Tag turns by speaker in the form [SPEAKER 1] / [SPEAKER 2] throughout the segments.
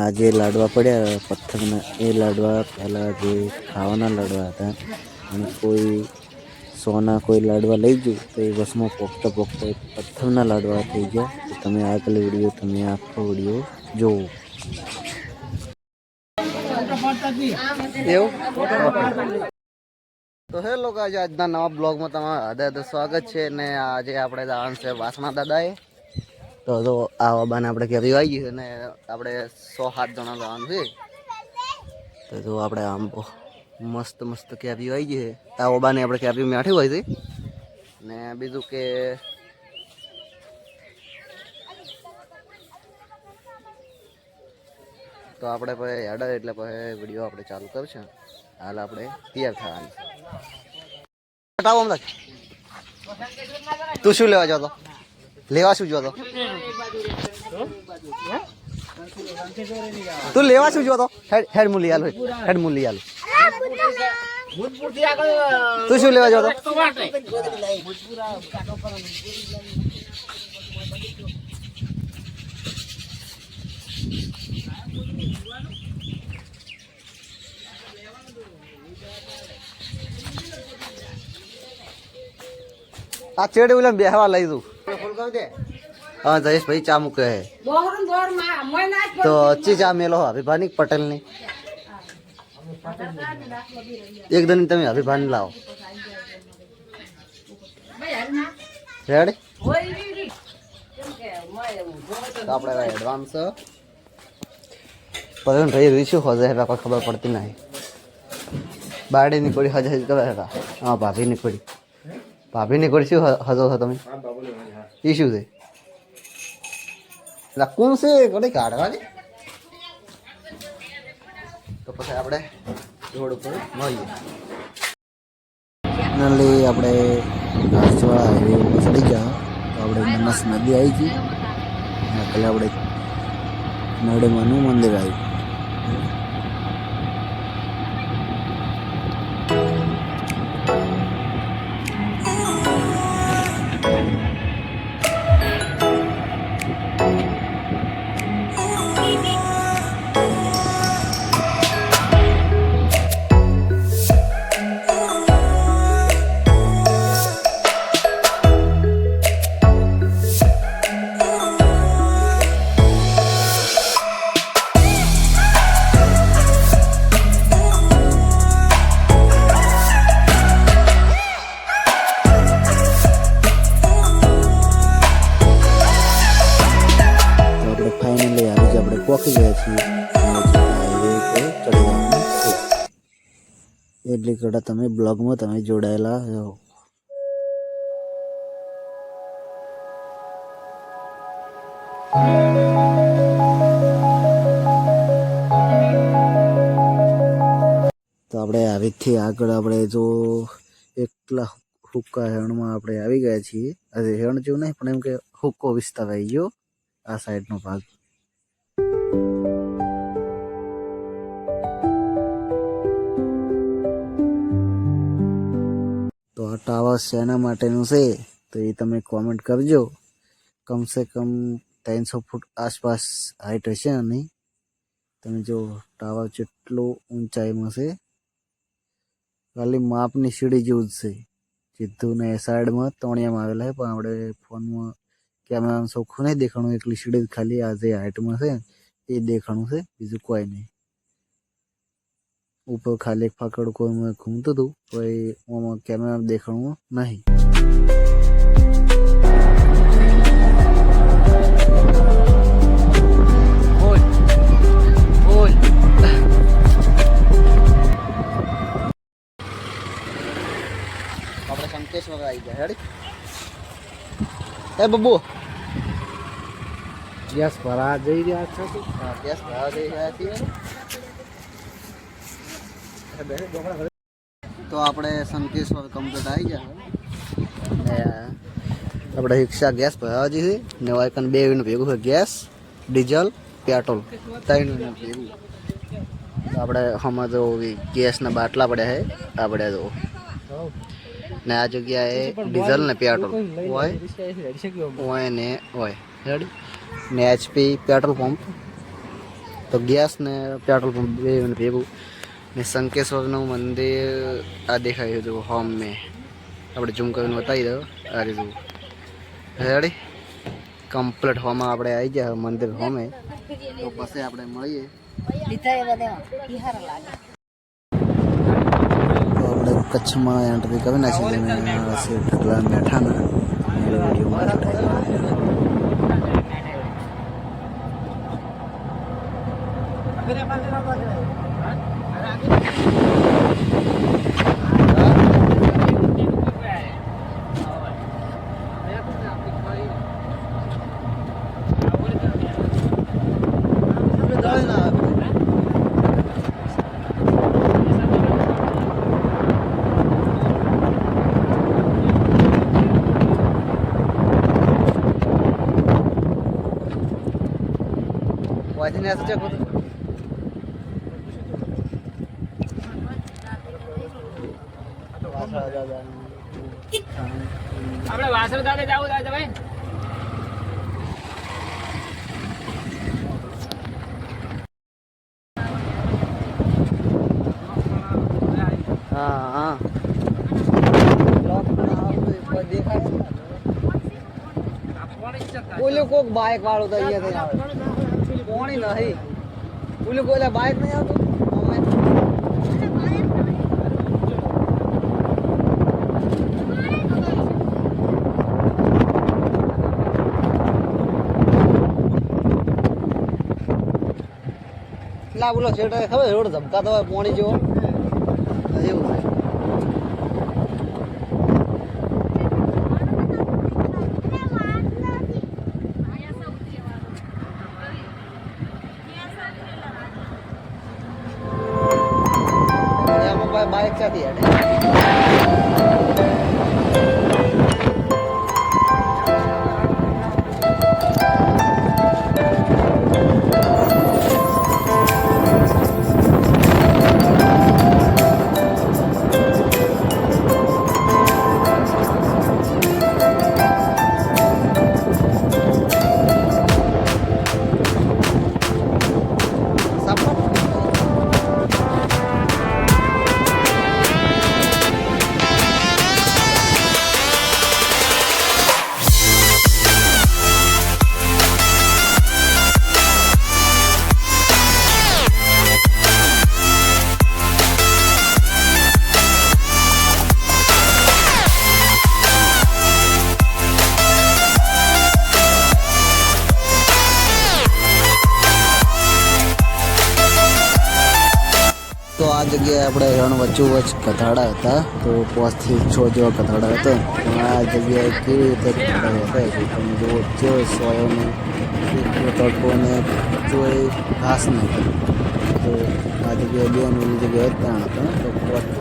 [SPEAKER 1] આ જે લાડવા પડ્યા પથ્થરના એ લાડવા પહેલાં જે ખાવાના લાડવા હતા અને કોઈ સોના કોઈ લાડવા લઈ ગયું તો એ વસમાં પોખતા પોખતા એ પથ્થરના લાડવા થઈ ગયા. તો તમે આગળ વિડીયો તમે આખો વિડીયો જોવો. એવું તો હેલો ગાઈસ, આજના નવા બ્લોગમાં તમારું હૃદય સ્વાગત છે. ને આજે આપણે જવાનું છે વાસણા દાદાએ. તો આ બાને આપણે કેરી આવી ગઈ અને આપણે 100-7 જણા જવાનું છે. તો જો આપણે આમ મસ્ત મસ્ત કેરી આવી ગઈ છે. આ ઓબાને આપણે કેરી મેઠી હોય છે. ને બીજું કે તો આપણે પછી હેડર એટલે પછી વિડીયો આપણે ચાલુ કરશું. હાલ આપણે તૈયાર થવાની હટાવો અમદાજ. તું શું લેવા જતો? લેવા શું જોતો? તું લેવા શું જોતો? હેડ મૂલી હાલ, હેડ મૂલી હાલ. તું શું લેવા જતો? આ ચેડે ઓલા બેહવા લઈ દઉં. હા જયેશભાઈ ચા મૂકે હે તો અચ્છી ચા મેલો અભિભાની પટેલ ની એક દિન તમે અભિભાની લાવો રેડી. આપણે એડવાન્સ પણ ભાઈ રીશું હજે હે કોઈ ખબર પડતી નહીં. બારડી ની કોડી હજે ખબર હતા. હા ભાભી ની કોડી, ભાભી ની કોડી શું હજો છો તમે? એ શું છે? કોણ છે કોડી કાઢવાની? તો પછી આપણે રોડ ઉપર મળીએ. નલી આપણે ઘાસવાળા હાઈવે ઉપર ચડી ગયા. તો આપણે બનાસ નદી આવી ગઈ. પેલા આપણે નડેમાનું મંદિર આવ્યું. પહોંચી ગયા છીએ ચડી જવાનું એટલી કડા તમે બ્લોગમાં તમે જોડાયેલા રહો. તો આપણે આવીથી આગળ આપણે જો એકલા હુક્કા હેરણમાં આપણે આવી ગયા છીએ. અરે હેરણ જેવું નહીં પણ એમ કે હુક્કો વિસ્તાર આવી ગયો આ સાઈડનો ભાગ. તો આ ટાવર શેના માટેનું છે તો એ તમે કોમેન્ટ કરજો. કમસે કમ 300 ફૂટ આસપાસ હાઈટ હશે. અને તમે જો ટાવર જેટલું ઊંચાઈમાં છે, ખાલી માપની સીડી જેવું જ છે. સીધું ને સાઈડમાં તોણિયામાં આવેલા છે પણ આપણે ફોનમાં કેમેરામાં ચોખ્ખું નહીં દેખાણું. એટલી સીડી ખાલી આ જે હાઈટમાં છે એ દેખાણું છે, બીજું કોઈ નહીં. ઉપર ખાલી એક ફાકડ કોઈ ઘૂમતું હતું તો એમાં કેમેરા દેખાણું નહીં. આપણે શંકેશ્વર આવી ગયા હેડી. એ બબ્બુ ગેસ ભરા જઈ રહ્યા છો? હા ગેસ ભરા જઈ રહ્યા છીએ. તો આપણે શંકેશ્વર કમ્પ્લીટ આવી ગયા. ને આપણે રિક્ષા ગેસ ભરાવા જઈએ ને વાયકન 2 નું ભેગું છે. ગેસ, ડીઝલ, પેટ્રોલ 3 નું ભેગું. આપણે હમણાં તો ગેસના બાટલા પડ્યા છે આપણે તો. ને આ જગ્યાએ ડીઝલ ને પેટ્રોલ હોય ને હોય રેડી. ને HP પેટ્રોલ પંપ તો ગેસ ને પેટ્રોલ પંપ બે ભેગું ને શંકેશ્વરનું મંદિર આ દેખાયું હતું હોમ મેં આપણે ઝૂમ કરીને બતાવી દો આ રીતું રેડી કમ્પ્લીટ હોમાં આપણે આવી ગયા મંદિર હોમે તો પછી આપણે મળીએ તો આપણે કચ્છમાં એન્ટ્રી કરી નાખી મેઠાના વાંચીને આ સચ્ચા ખોટું
[SPEAKER 2] આપણે વાસણ દાદા જાવ દાદા ભાઈ
[SPEAKER 1] હા હા ઓલું કોક બાઇક વાળું તો અહીંયા આવે કોણી નહીં ઓલું કોઈ બાઇક નહીં આવતું લા બોલો શેઠ ખબર રોડ ધમકાતો હોય પોણી જેવો એવું થાય બાઇક સાથે તો આ જગ્યાએ આપણે રણ વચ્ચોવચ્ચ કથાડા હતા તો 5 થી 6 જેવા કથાડા હતા આ જગ્યાએ કેવી રીતે કથાડા હતા તમે જુઓ જે સોયોને તડકો ને જોઈ ઘાસ નહીં તો આ જગ્યાએ બે ઓલી જગ્યાએ ત્યાં હતા તો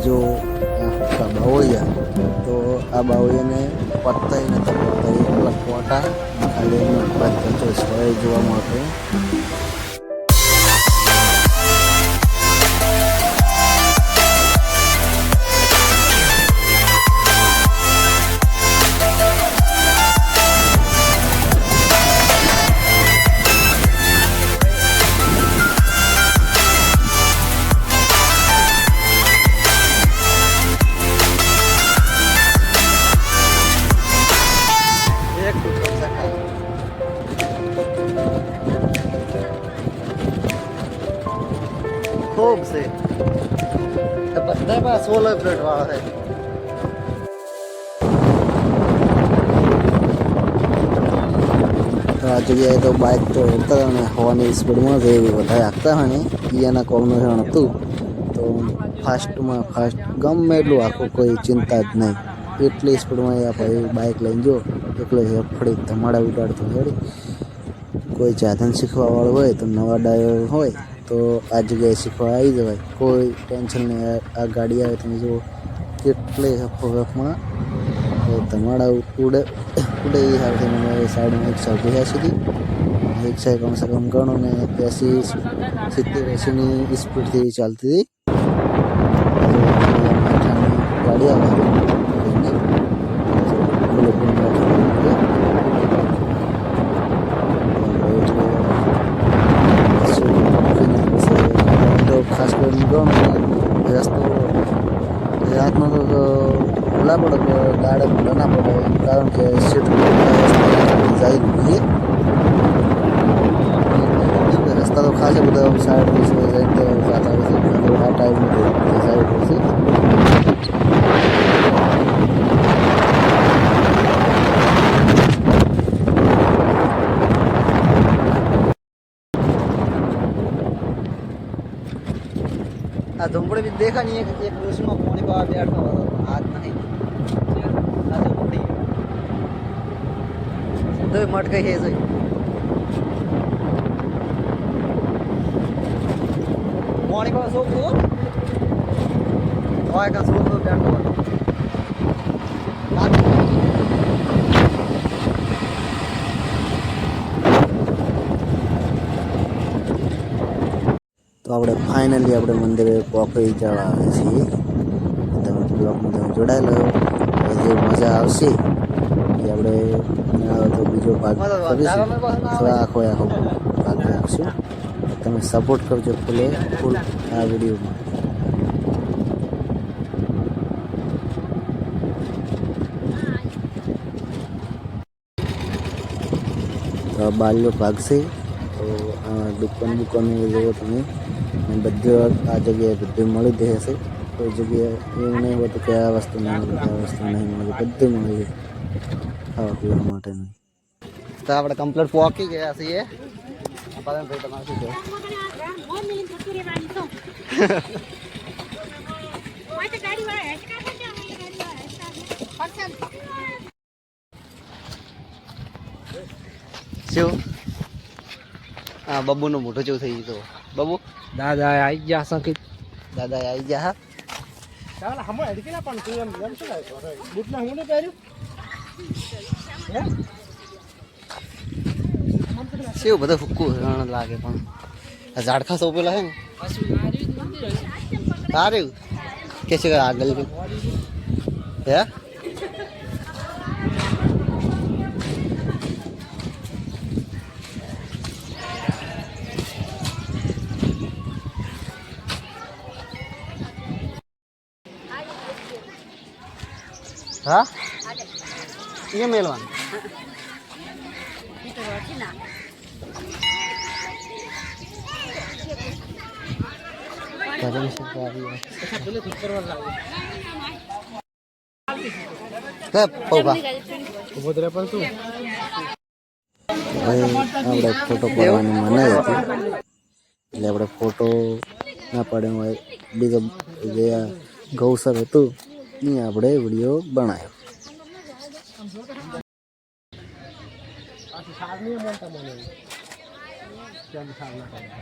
[SPEAKER 1] જો બાવળિયા તો આ બાવળિયાને પત્તાઈ નથી પત્તાઈ પેલા ફોટા ખાલી એનો જોવા મળતો खूब से બધા માં 16 પ્લેટ વાળા છે જગ્યાએ તો બાઇક તો હેરતા હતા ને હવાની સ્પીડમાં જે વધારે હાંકતા હોય ને એના કોમ્બિનેશન હતું તો ફાસ્ટમાં ફાસ્ટ ગમે એટલું આખું કોઈ ચિંતા જ નહીં એટલી સ્પીડમાં એ ભાઈ બાઇક લઈને જો એકલો ફળી ધમાડા ઉડાડતો હેડી કોઈ સાધન શીખવાવાળું હોય તો નવા ડ્રાઈવર હોય તો આ જગ્યાએ શીખવા આવી જવાય કોઈ ટેન્શન નહીં આ ગાડી આવે તમે જુઓ કેટલે હફમાં ધમાડા ઉડે ઉડે એ સાથે મને સાઈડમાં એક સાઈડ બેસી હતી એક સાઈડ કમસે કમ ગણો ને 80-70-80ની સ્પીડથી ચાલતી હતી ગાડી આવે ખાસ કરીને ગણો રસ્તો રાતનો તો ઓલા પડે દાડે ના પડે કારણ કે સીટ જાય જોઈએ રસ્તા તો ખાસ બધા સાઈડ જઈને જાતા હોય છે આ ટાઈમ સાઈડ છે આ ઝુંપડી બી દેખા નહીં એક વર્ષમાં પાણી બહાર બેઠો હાથ નહીં આ ઝુંપડી તો મટકાઈ છે જોઈ પાણી બહાર છોકરો હોય કાં છોકરો બેઠો તો આપણે ફાઇનલી આપણે મંદિરે પહોંચી જવા છીએ તમે બ્લોગમાં તમે જોડાયેલો જે મજા આવશે એ આપણે તો બીજો ભાગ કરીશું તો આખો ભાગ રાખશું તમે સપોર્ટ કરજો ફૂલ આ વિડીયોમાં તો બાલ્યો ભાગ છે તો દુકાન જોવો તમે બધું આ જગ્યાએ બધું મળી રહે છે કોઈ જગ્યાએ એવું નહીં હોતું કે આ વસ્તુ નહીં મળે આ વસ્તુ નહીં મળે બધું મળી જાય ખાવા પીવા માટેનું તો આપણે કમ્પ્લીટ પહોંચી ગયા છીએ ભાઈ તમારે શું કહેવું શું હા બબ્બુનો મોટો જેવું થઈ ગયો બબુ
[SPEAKER 2] દાદા આવી ગયા સંકેત
[SPEAKER 1] દાદા આવી ગયા હા
[SPEAKER 2] ચાલ હમણાં અડકી ના પણ તું એમ શું લાવ્યો બૂટના હું ને પહેર્યું
[SPEAKER 1] સેવ બધા ફૂક્કું લાગે પણ આ ઝાડખા સોંપેલા હે ને સારું કે છે આગળ હે હા ये मेलवान આપણે ફોટો પાડવાની મનાઈ હતી એટલે આપણે ફોટો ના પાડ્યો હોય બીજો જે ગૌસર હતું એ આપણે વિડીયો બનાવ્યો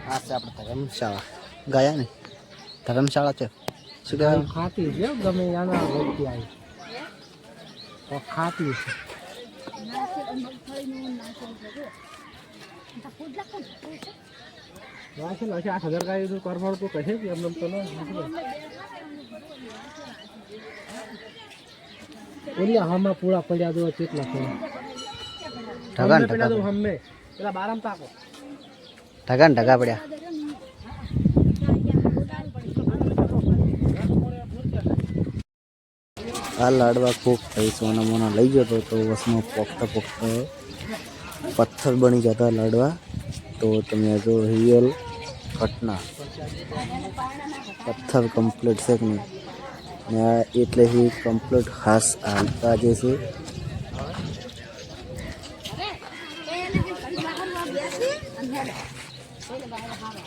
[SPEAKER 1] આ છે આપણે ધર્મશાળા ગયા ને ધર્મશાળા છે શું કહેવાય
[SPEAKER 2] ખાતી છે ગમે આના વ્યક્તિ આવી તો ખાતી છે નાખેલો છે 8,000 ગાયું કરવાનું તો કહે કે એમને તો ઓલિયા હમણાં પૂરા પડ્યા દો કેટલા પડ્યા તો હમે પેલા બારામ તાકો
[SPEAKER 1] ઢગા પડ્યા આ લાડવા કોક ભાઈ સોના મોના લઈ જતો તો વસમાં પોખતા પથ્થર બની જતા લાડવા તો તમે જો રિયલ ઘટના પથ્થર કમ્પ્લીટ છે કે નહીં ને એટલે ही કમ્પ્લીટ હાસ આજે છે
[SPEAKER 3] અને હેડો. એટલે બહાર હારો.